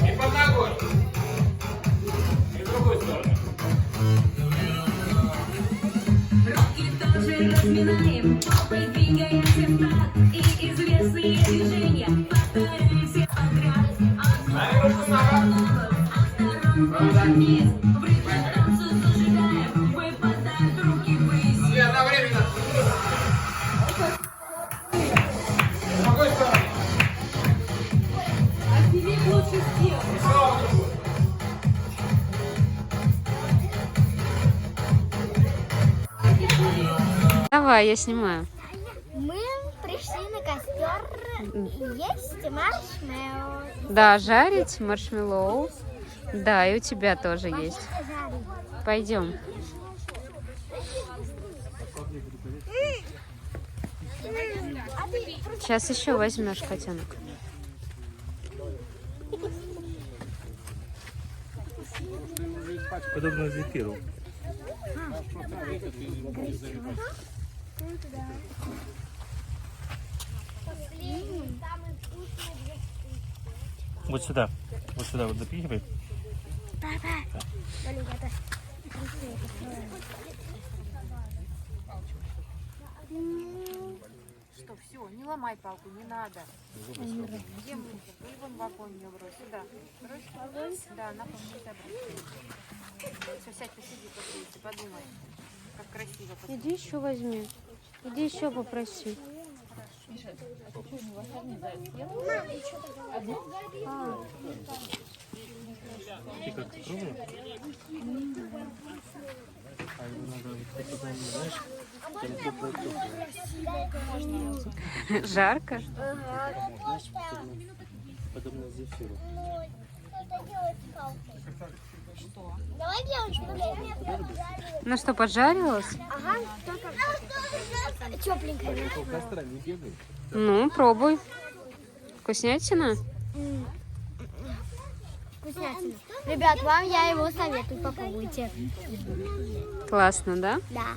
И под ногой. И в другую сторону. Руки тоже разминаем, попой двигаемся в такт. И известные движения повторяем все подряд. Дай руку нога. Осторожно вниз, в ритме танцу зажигаем, выпадают руки ввысь. И одновременно. В другую сторону. А Филипп лучше сделал. И снова в другую. Давай, я снимаю. Мы пришли на костер есть маршмеллоу. Да, жарить маршмеллоу. Да, и у тебя тоже есть. Жарить. Пойдем. Сейчас еще возьмешь, котенок. Подобно зефиру. Вот сюда вот запихивай. Что, все, не ломай палку, не надо. Где мусор? Вы вон в огонь ее брось. Сюда. Брось? Да, на пол нельзя бросить. Все, сядь, посиди, погрейся, подумай, как красиво. Иди еще возьми. Иди еще попроси. Ты как пробовал? А его надо потом, знаешь, там теплое. Жарко? Знаешь, подобно зефиру. Давай, девочка. Ну что, поджарилась? Ага, только тепленькая. Костра не бегай. Ну, пробуй. Вкуснятина? Вкуснятина. Ребят, вам я его советую, попробуйте. Классно, да? Да.